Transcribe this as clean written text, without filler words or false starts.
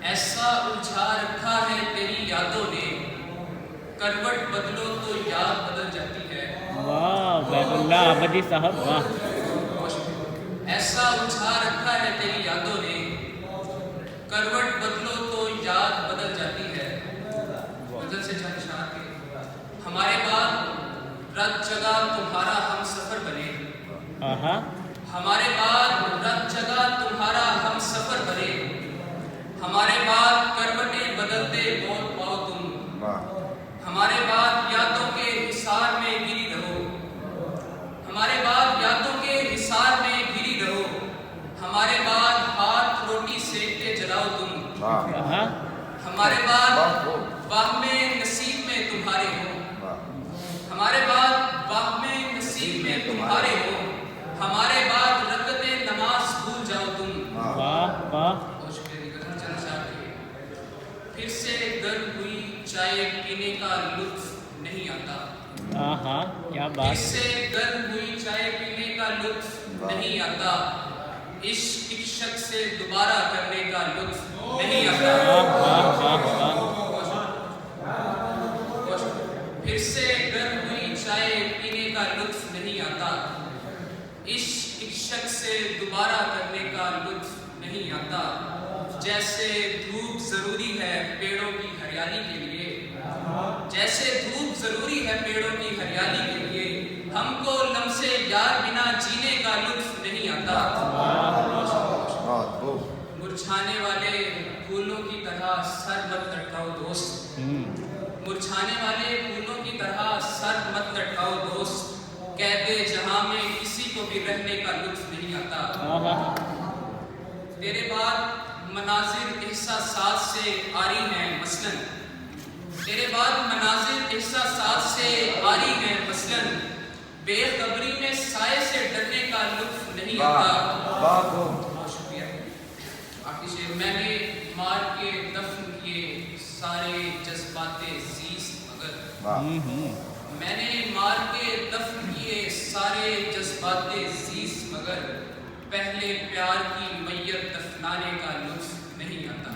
ایسا الجھا رکھا ہے تیری یادوں نے، کروٹ بدلو تو یاد بدل جاتی ہے۔ واہ عبید اللہ احمدی صاحب واہ۔ ایسا الجھا رکھا ہے تیری یادوں نے، کروٹ بدلو تو یاد بدل جاتی ہے۔ غزل سے چند اشعار کے، ہمارے بعد رت جگہ تمہارا ہم سفر بنے، ہمارے بعد رت جگہ تمہارا ہم سفر بنے، ہمارے بعد کروٹیں بدلتے موت پاؤ تم، ہمارے بعد یادوں کے حصار میں گری رہو، ہمارے بعد یادوں کے حصار میں گری رہو، ہمارے بعد ہاتھ روٹی سینکتے جلاؤ تم، ہمارے بعد باہم نصیب میں تمہارے ہو، ہمارے بعد باہم نصیب میں تمہارے ہو، ہمارے بعد رکعت نماز بھول جاؤ تم۔ واہ واہ۔ پھر سے گرم ہوئی چائے پینے کا لطف نہیں آتا، کیا پھر بات۔ سے گرم ہوئی چائے پینے کا لطف نہیں آتا، عشق ایک شخص سے دوبارہ کرنے کا لطف نہیں آتا۔ پھر سے گرم ہوئی چائے پینے کا لطف نہیں آتا، عشق ایک شخص سے دوبارہ کرنے کا لطف نہیں آتا۔ جیسے دھوپ ضروری ہے پیڑوں کی ہریالی کے لیے، جیسے دھوپ ضروری ہے پیڑوں کی ہریالی کے لیے، ہم کو لمسے یار بنا جینے کا لطف نہیں آتا۔ مرجھانے والے پھولوں کی طرح سر مت لٹکاؤ دوست، مرجھانے والے پھولوں کی طرح سر مت لٹکاؤ دوست، قید جہاں میں کسی کو بھی رہنے کا لطف نہیں آتا۔ تیرے بعد مناظر احساسات سے آری ہیں مثلاً، تیرے بعد مناظر احساسات سے آری ہیں مثلاً، بے خبری میں سائے سے ڈرنے کا لطف نہیں آتا۔ بہت شکریہ۔ آخری شعر، میں نے مار کے دفن کیے سارے جذبات زیست مگر، میں نے مار کے دفن کیے سارے جذبات زیست مگر، پہلے پیار کی میت دفنانے کا لطف نہیں آتا۔